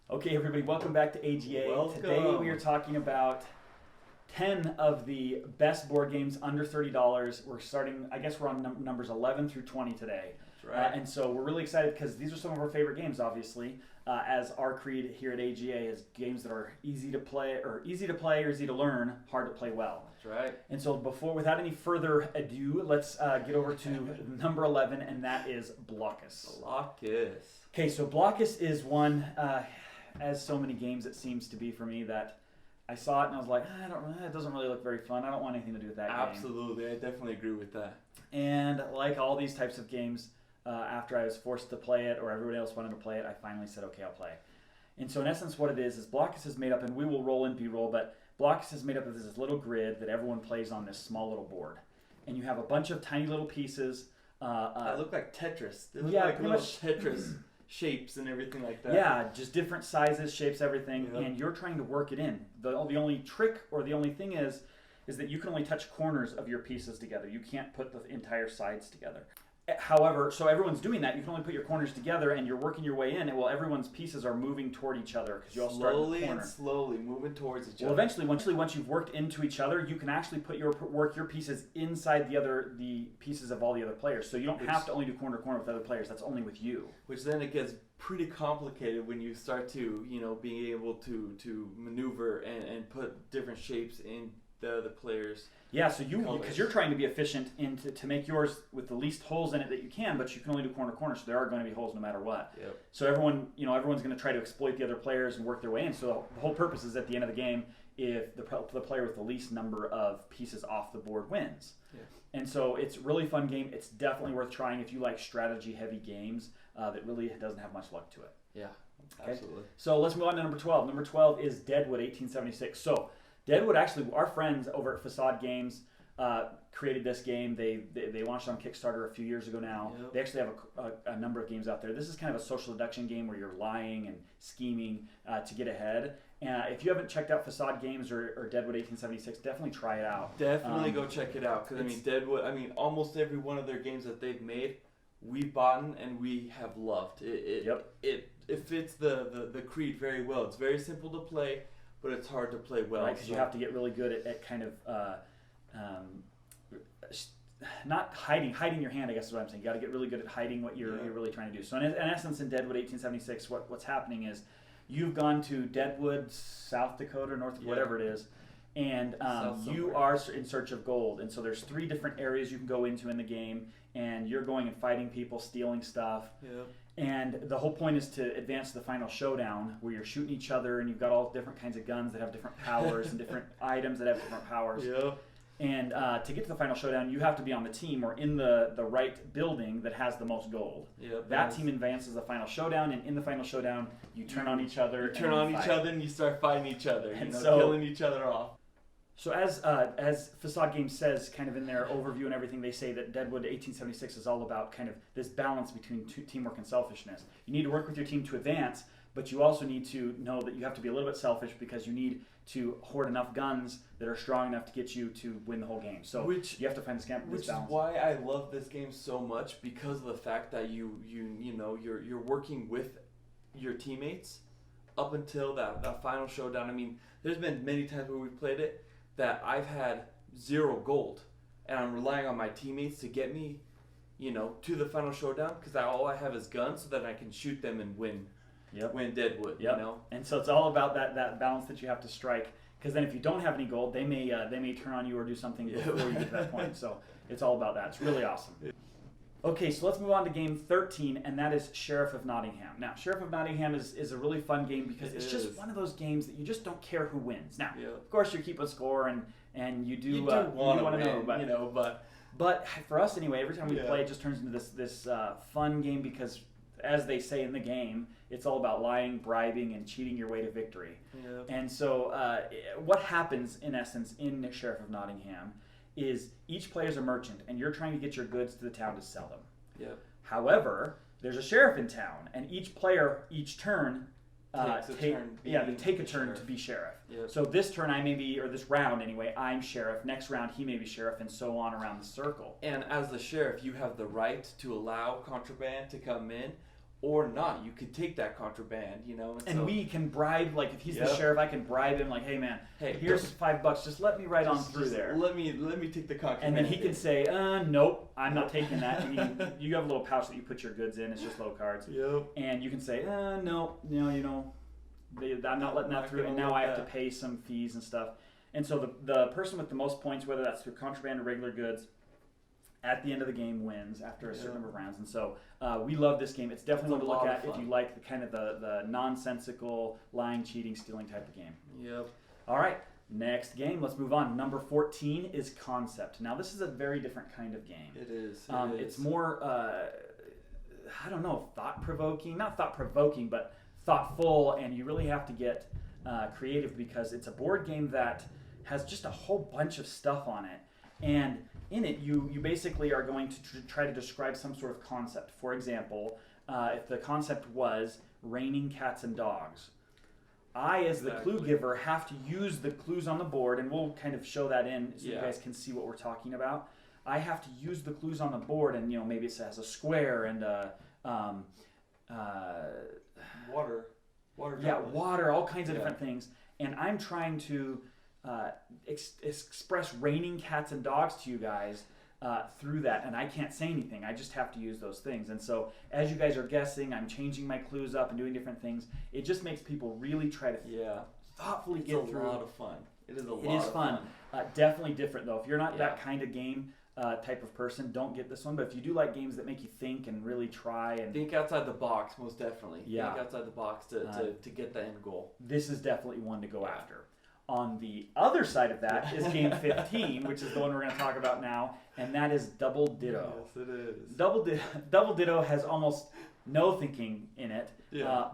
Okay, everybody, welcome back to AGA. Welcome. Today we are talking about 10 of the best board games under $30. We're starting, I guess we're on numbers 11 through 20 today. That's right. And so we're really excited because these are some of our favorite games, obviously, as our creed here at AGA is games that are easy to play or easy to learn, hard to play well. That's right. And so without any further ado, let's get over to number 11, and that is Blockus. Blockus. Okay, so Blockus is one, as so many games it seems to be for me, that I saw it and I was like, it doesn't really look very fun. I don't want anything to do with that game. Absolutely, I definitely agree with that. And like all these types of games, after I was forced to play it or everybody else wanted to play it, I finally said, okay, I'll play. And so in essence what it is Blockus is made up, and we will roll in B-roll, but Blockus is made up of this little grid that everyone plays on this small little board. And you have a bunch of tiny little pieces. That look like Tetris. They look yeah, like pretty little much Tetris shapes and everything like that. Yeah, just different sizes, shapes, everything, Yep. and you're trying to work it in. The only trick or the only thing is that you can only touch corners of your pieces together. You can't put the entire sides together. However, so everyone's doing that. You can only put your corners together, and you're working your way in. And well, everyone's pieces are moving toward each other because you all start in the corner. Slowly moving towards each Well, other. eventually, once you've worked into each other, you can actually work your pieces inside the pieces of all the other players. So you don't have to only do corner to corner with other players. That's only with you. Which then it gets pretty complicated when you start to, being able to maneuver and put different shapes in the other players. Yeah, so because you're trying to be efficient to make yours with the least holes in it that you can, but you can only do corner to corner, so there are going to be holes no matter what. Yep. So everyone's going to try to exploit the other players and work their way in. So the whole purpose is at the end of the game, if the player with the least number of pieces off the board wins. Yeah. And so it's a really fun game. It's definitely worth trying if you like strategy-heavy games that really doesn't have much luck to it. Yeah, Okay? absolutely. So let's move on to number 12. Number 12 is Deadwood 1876. So Deadwood, actually, our friends over at Facade Games created this game. They launched it on Kickstarter a few years ago now. Yep. They actually have a number of games out there. This is kind of a social deduction game where you're lying and scheming to get ahead. And if you haven't checked out Facade Games or Deadwood 1876, definitely try it out. Definitely go check it out, because Deadwood, almost every one of their games that they've made, we've bought and we have loved. It fits the creed very well. It's very simple to play, but it's hard to play well. Right, because you have to get really good at kind of not hiding your hand, I guess is what I'm saying. You got to get really good at hiding what you're really trying to do. So in essence, in Deadwood 1876, what's happening is you've gone to Deadwood, South Dakota, North Dakota, whatever it is, and you are in search of gold. And so there's 3 different areas you can go into in the game, and you're going and fighting people, stealing stuff. Yep. And the whole point is to advance to the final showdown where you're shooting each other and you've got all different kinds of guns that have different powers and different items that have different powers. Yep. And to get to the final showdown, you have to be on the team or in the right building that has the most gold. Yep. That team advances the final showdown, and in the final showdown, you turn on each other. And you start fighting each other, and killing each other off. So as Facade Games says, kind of in their overview and everything, they say that Deadwood 1876 is all about kind of this balance between teamwork and selfishness. You need to work with your team to advance, but you also need to know that you have to be a little bit selfish because you need to hoard enough guns that are strong enough to get you to win the whole game. So you have to find this balance. Which is why I love this game so much, because of the fact that you're working with your teammates up until that final showdown. There's been many times where we've played it that I've had 0 gold, and I'm relying on my teammates to get me, to the final showdown, because all I have is guns, so that I can shoot them and win. Yep. Win Deadwood. Yep. And so it's all about that balance that you have to strike, because then if you don't have any gold, they may turn on you or do something before you get to that point. So it's all about that. It's really awesome. Okay, so let's move on to game 13, and that is Sheriff of Nottingham. Now, Sheriff of Nottingham is a really fun game because it's just one of those games that you just don't care who wins. Now, of course, you're keeping score, and you want to know, but for us anyway, every time we play, it just turns into this fun game because, as they say in the game, it's all about lying, bribing, and cheating your way to victory. Yep. And so what happens, in essence, in Sheriff of Nottingham is each player is a merchant, and you're trying to get your goods to the town to sell them. Yep. However, there's a sheriff in town, and each player, each turn, take a turn to be sheriff. Yep. So this turn I may be, or this round anyway, I'm sheriff. Next round he may be sheriff, and so on around the circle. And as the sheriff, you have the right to allow contraband to come in, or not. You could take that contraband, you know. And so, we can bribe, like if he's the Yep. sheriff, I can bribe him like, hey man, hey, here's $5, just let me ride on through just there. Let me take the contraband. And then he can say, nope, I'm not taking that. And you have a little pouch that you put your goods in. It's just low cards. Yep. And you can say, no, I'm not letting that through. And now I have to pay some fees and stuff. And so the person with the most points, whether that's through contraband or regular goods, at the end of the game wins after a certain number of rounds. And so we love this game. It's definitely one to look at if you like the kind of the nonsensical, lying, cheating, stealing type of game. Yep. All right. Next game, let's move on. Number 14 is Concept. Now, this is a very different kind of game. It is. It's more, I don't know, thought-provoking. Not thought-provoking, but thoughtful, and you really have to get creative because it's a board game that has just a whole bunch of stuff on it. And in it, you basically are going to try to describe some sort of concept. For example, if the concept was raining cats and dogs, I, as the clue giver, have to use the clues on the board, and we'll kind of show that in so you guys can see what we're talking about. I have to use the clues on the board, and maybe it says a square and water. Yeah, water, all kinds of different things. And I'm trying to express raining cats and dogs to you guys through that, and I can't say anything. I just have to use those things. And so as you guys are guessing, I'm changing my clues up and doing different things. It just makes people really try to thoughtfully get through. It's a lot of fun. It is a lot It is of fun. Definitely different, though. If you're not that kind of game type of person, don't get this one. But if you do like games that make you think and really try and think outside the box, most definitely. Yeah. Think outside the box to get the end goal. This is definitely one to go after. On the other side of that is game 15, which is the one we're going to talk about now, and that is Double Ditto. Yes, it is. Double Ditto has almost no thinking in it,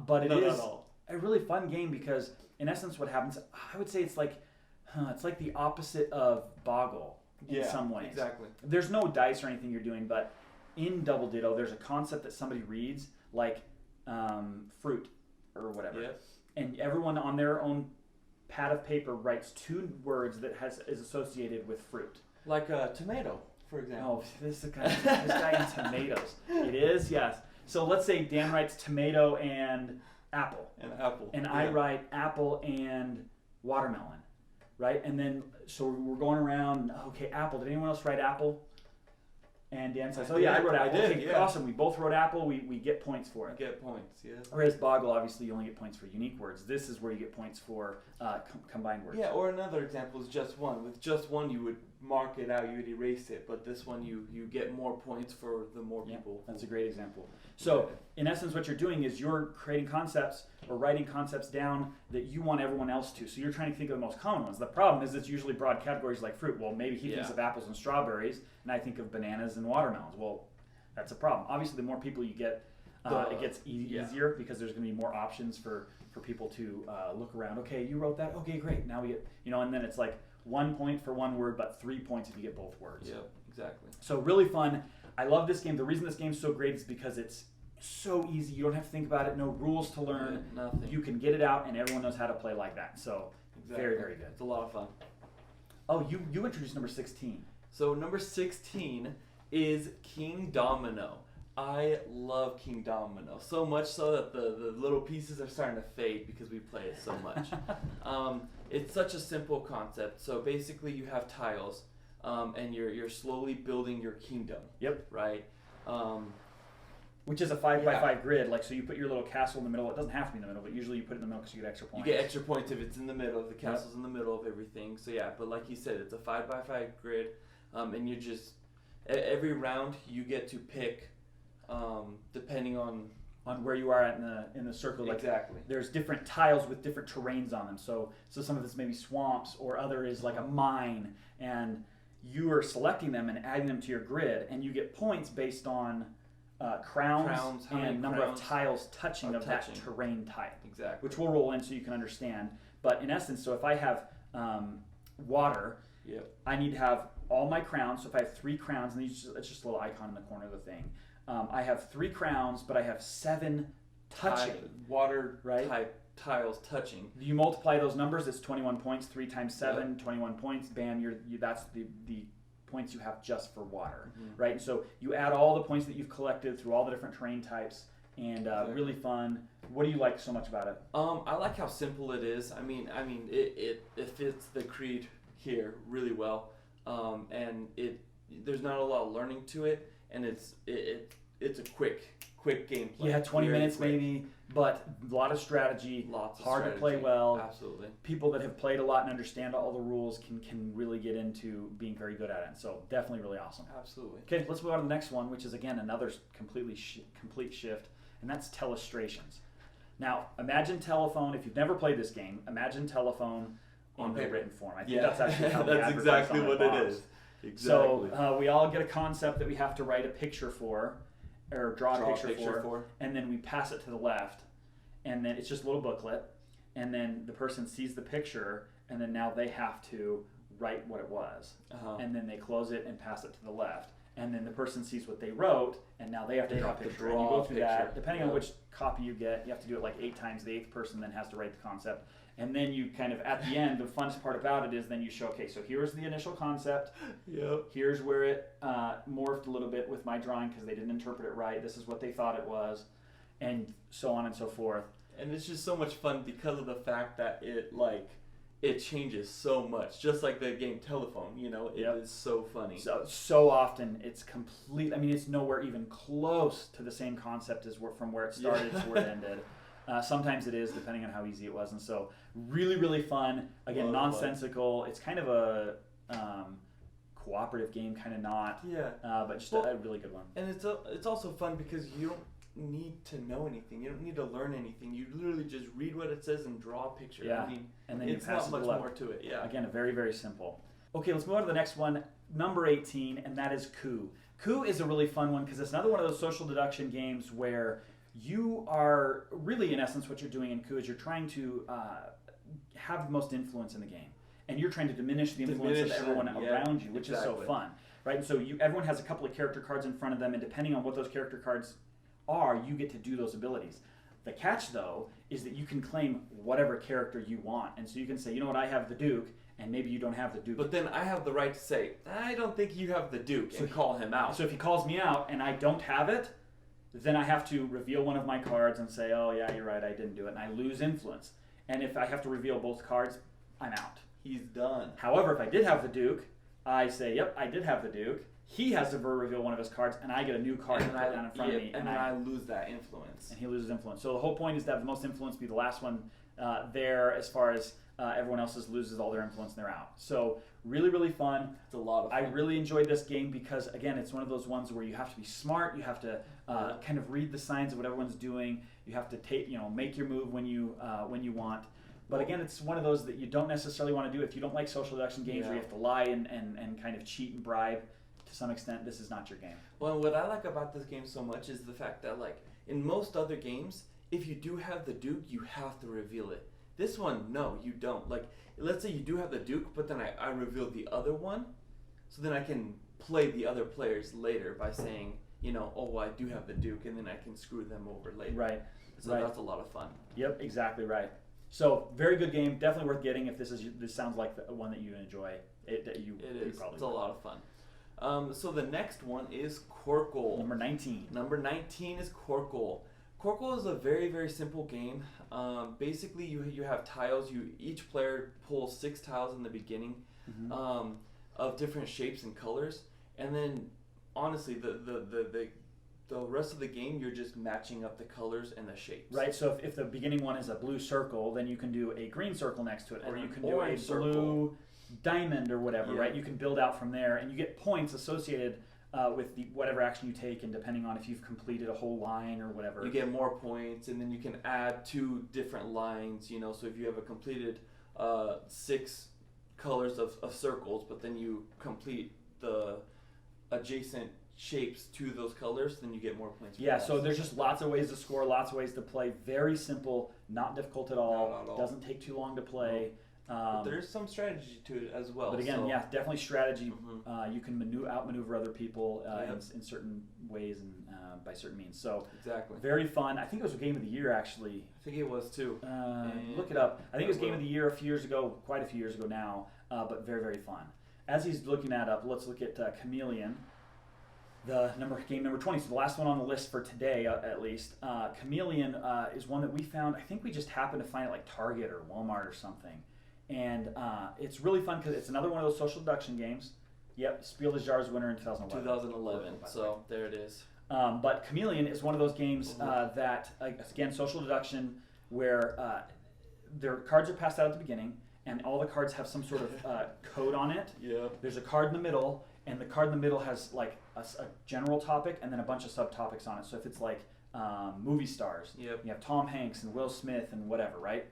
but it is a really fun game because, in essence, what happens, I would say it's like the opposite of Boggle in some ways. Exactly. There's no dice or anything you're doing, but in Double Ditto, there's a concept that somebody reads, like fruit or whatever, and everyone on their own pad of paper writes 2 words that is associated with fruit. Like a tomato, for example. Oh, this guy in tomatoes. It is, yes. So let's say Dan writes tomato and apple. And I write apple and watermelon, right? And then, so we're going around, okay, apple. Did anyone else write apple? And Dan says, I wrote apple. Okay, awesome. We both wrote apple. We get points for it. Get points, yes. Whereas Boggle, obviously, you only get points for unique words. This is where you get points for combined words. Yeah, or another example is just one. With just one, you would mark it out, you would erase it. But this one, you get more points for the more people. That's a great example. So, in essence, what you're doing is you're creating concepts or writing concepts down that you want everyone else to. So you're trying to think of the most common ones. The problem is it's usually broad categories like fruit. Well, maybe he thinks of apples and strawberries, and I think of bananas and watermelons. Well, that's a problem. Obviously, the more people you get, it gets easier because there's going to be more options for people to look around. Okay, you wrote that? Okay, great. Now we get, and then it's like 1 point for one word, but 3 points if you get both words. Yep, exactly. So really fun. I love this game. The reason this game's so great is because it's so easy. You don't have to think about it. No rules to learn. Nothing. You can get it out, and everyone knows how to play like that. So very, very good. It's a lot of fun. Oh, you introduced number 16. So number 16 is King Domino. I love King Domino so much so that the little pieces are starting to fade because we play it so much. It's such a simple concept. So basically, you have tiles, and you're slowly building your kingdom. Yep. Right. Which is a 5x5 grid. Like, so you put your little castle in the middle. It doesn't have to be in the middle, but usually you put it in the middle because you get extra points. You get extra points if it's in the middle. If the castle's in the middle of everything. So yeah, but like you said, it's a 5x5 grid, and you just every round you get to pick, depending on where you are in the circle. Like, exactly. There's different tiles with different terrains on them. So some of this may be swamps, or other is like a mine, and you are selecting them and adding them to your grid, and you get points based on crowns and number of tiles touching that terrain type. Exactly. Which we'll roll in so you can understand. But in essence, so if I have water, I need to have all my crowns. So if I have 3 crowns, and it's just a little icon in the corner of the thing. I have 3 crowns, but I have 7 touching. Water type tiles touching. You multiply those numbers, it's 21 points. 3 times 7, 21 points. Bam, that's the points you have just for water, right? And so you add all the points that you've collected through all the different terrain types, and really fun. What do you like so much about it? I like how simple it is. I mean, it fits the creed here really well, and there's not a lot of learning to it, and it's a quick gameplay. Yeah, 20 minutes quick. Maybe, but a lot of strategy. Lots of hard strategy. to play well. Absolutely. People that have played a lot and understand all the rules can really get into being very good at it. So definitely really awesome. Absolutely. Okay, let's move on to the next one, which is again another complete shift, and that's Telestrations. Now, imagine telephone. If you've never played this game, imagine telephone in the written form. I think that's actually how that's exactly what it is. Exactly. So we all get a concept that we have to write a picture for, or draw a picture for, and then we pass it to the left, and then it's just a little booklet, and then the person sees the picture, and then now they have to write what it was, and then they close it and pass it to the left, and then the person sees what they wrote, and now they have to draw a picture. And you go through that. Depending on which copy you get, you have to do it like 8 times. The 8th person then has to write the concept. And then you kind of, at the end, the funnest part about it is then you show, okay, so here's the initial concept. Yep. Here's where it morphed a little bit with my drawing because they didn't interpret it right. This is what they thought it was, and so on and so forth. And it's just so much fun because of the fact that it changes so much, just like the game Telephone. It is so funny. So often it's complete. I mean, it's nowhere even close to the same concept as from where it started to where it ended. Sometimes it is, depending on how easy it was, and so really, really fun. Again, nonsensical. It's kind of a cooperative game, kind of not. Yeah. But just a really good one. And it's also fun because you don't need to know anything. You don't need to learn anything. You literally just read what it says and draw a picture. Yeah. I mean, and then it's you pass not it much more to it. Yeah. Again, very, very simple. Okay, let's move on to the next one, number 18, and that is KuKu. KuKu is a really fun one because it's another one of those social deduction games where you are really, in essence, what you're doing in KuKu is you're trying to have the most influence in the game, and you're trying to diminish the influence of everyone around you, which is so fun, right? And so everyone has a couple of character cards in front of them, and depending on what those character cards are, you get to do those abilities. The catch, though, is that you can claim whatever character you want, and so you can say, you know what, I have the Duke, and maybe you don't have the Duke. But then I have the right to say, I don't think you have the Duke, and call him out. So if he calls me out and I don't have it, then I have to reveal one of my cards and say, oh yeah, you're right, I didn't do it, and I lose influence. And if I have to reveal both cards, I'm out. He's done. However, if I did have the Duke, I say, yep, I did have the Duke. He has to reveal one of his cards, and I get a new card and put it down in front of me. And then I lose that influence. And he loses influence. So the whole point is to have the most influence be the last one there, as far as everyone else's loses all their influence and they're out. So really, really fun. It's a lot of fun. I really enjoyed this game because, again, it's one of those ones where you have to be smart. You have to kind of read the signs of what everyone's doing. You have to make your move when you want. But again, it's one of those that you don't necessarily want to do if you don't like social deduction games where you have to lie and kind of cheat and bribe. To some extent, this is not your game. Well, what I like about this game so much is the fact that, like, in most other games, if you do have the Duke, you have to reveal it. This one, no, you don't. Like, let's say you do have the Duke, but then I reveal the other one, so then I can play the other players later by saying, oh, I do have the Duke, and then I can screw them over later. Right. So that's a lot of fun. Yep, exactly right. So very good game, definitely worth getting if this sounds like the one that you enjoy. It is. It's a lot of fun. So the next one is Corko. Number 19. Number 19 is Corko. Corko is a very, very simple game. Basically, you have tiles. Each player pulls 6 tiles in the beginning of different shapes and colors, and then honestly, the rest of the game you're just matching up the colors and the shapes. Right. So if the beginning one is a blue circle, then you can do a green circle next to it, or you can do a blue circle. Diamond or whatever, right? You can build out from there, and you get points associated with whatever action you take, and depending on if you've completed a whole line or whatever. You get more points, and then you can add 2 different lines, so if you have a completed 6 colors of circles, but then you complete the adjacent shapes to those colors, then you get more points. Yeah, so there's just lots of ways to score, lots of ways to play. Very simple, not difficult at all. Not at all. Doesn't take too long to play. But there's some strategy to it as well. But again, definitely strategy. You can outmaneuver other people in certain ways and by certain means. So exactly, very fun. I think it was a game of the year actually. I think it was too. Look it up. I think it was game of the year a few years ago, quite a few years ago now. But very, very fun. As he's looking that up, let's look at Chameleon. Game number 20, so the last one on the list for today, at least. Chameleon is one that we found. I think we just happened to find it like Target or Walmart or something, and it's really fun because it's another one of those social deduction games. Yep, Spiel des Jahres winner in 2011. 2011. So there it is. But Chameleon is one of those games that, again, social deduction, where their cards are passed out at the beginning, and all the cards have some sort of code on it. Yeah. There's a card in the middle, and the card in the middle has like a general topic and then a bunch of subtopics on it. So if it's like movie stars, you have Tom Hanks and Will Smith and whatever, right?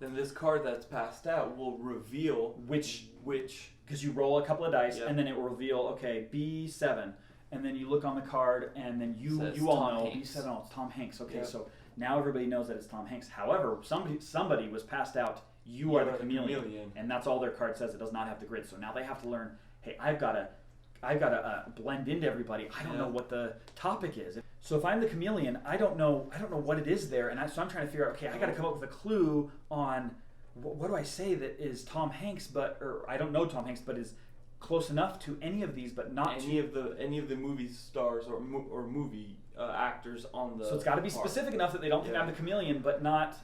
Then this card that's passed out will reveal which because you roll a couple of dice and then it will reveal, okay, B7, and then you look on the card and then you all know Hanks. B7, oh, it's Tom Hanks. Okay, so now everybody knows that it's Tom Hanks. However, somebody was passed out. You are the chameleon, and that's all their card says. It does not have the grid. So now they have to learn. Hey, I've got to blend into everybody. I don't know what the topic is. So if I'm the chameleon, I don't know what it is there, and so I'm trying to figure out. Okay, I got to come up with a clue on what do I say that is Tom Hanks, or I don't know Tom Hanks, but is close enough to any of these, but not any of the movie stars or movie actors on the. So it's got to be specific enough that they don't think I'm the chameleon, but not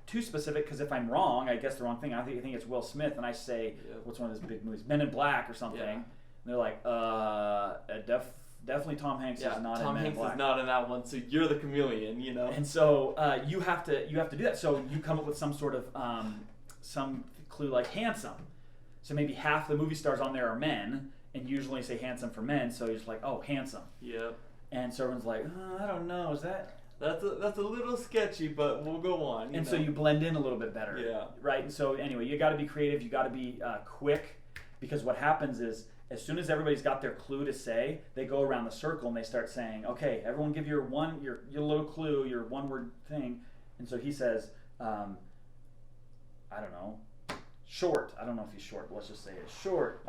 too specific, because if I'm wrong, I guess the wrong thing. I think it's Will Smith, and I say, what's one of those big movies, Men in Black or something. And they're like, definitely Tom Hanks is not in Men in Black. Tom Hanks is not in that one, so you're the chameleon, you know. And so you have to do that. So you come up with some sort of some clue like handsome. So maybe half the movie stars on there are men, and usually say handsome for men. So you're just like, oh, handsome. Yep. And so everyone's like, I don't know, is that? That's a little sketchy, but we'll go on. And so you blend in a little bit better. Yeah. Right? And so anyway, you got to be creative. You got to be quick, because what happens is as soon as everybody's got their clue to say, they go around the circle and they start saying, okay, everyone give your little clue, your one-word thing. And so he says, I don't know, short. I don't know if he's short, but let's just say it's short.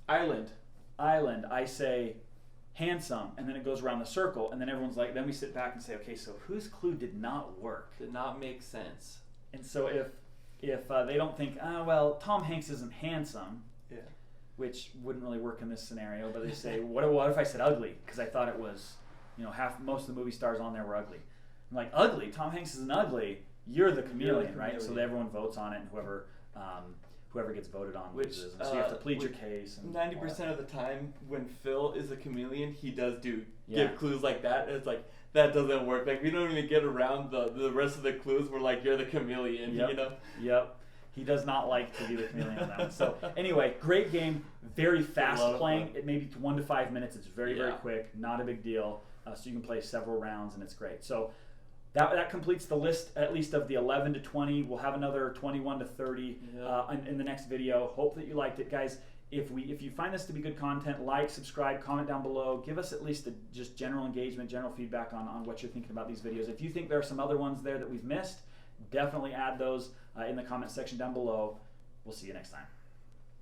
Island. I say handsome, and then it goes around the circle, and then everyone's like, then we sit back and say, okay, so whose clue did not work? Did not make sense. And so if they don't think, well, Tom Hanks isn't handsome, which wouldn't really work in this scenario, but they say, what if I said ugly? Because I thought it was, most of the movie stars on there were ugly. I'm like, ugly? Tom Hanks isn't ugly. You're the chameleon, right? So everyone votes on it, and whoever gets voted on loses. And so you have to plead your case. 90% of the time, when Phil is a chameleon, he does give clues like that. And it's like, that doesn't work. Like, we don't even get around the rest of the clues. We're like, you're the chameleon, you know? Yep. He does not like to be the chameleon on that one. So anyway, great game. Very fast playing. It may be 1 to 5 minutes. It's very, very quick. Not a big deal. So you can play several rounds, and it's great. So that completes the list, at least of the 11 to 20. We'll have another 21 to 30 in the next video. Hope that you liked it, guys. If you find this to be good content, like, subscribe, comment down below. Give us at least just general engagement, general feedback on what you're thinking about these videos. If you think there are some other ones there that we've missed, definitely add those in the comment section down below. We'll see you next time.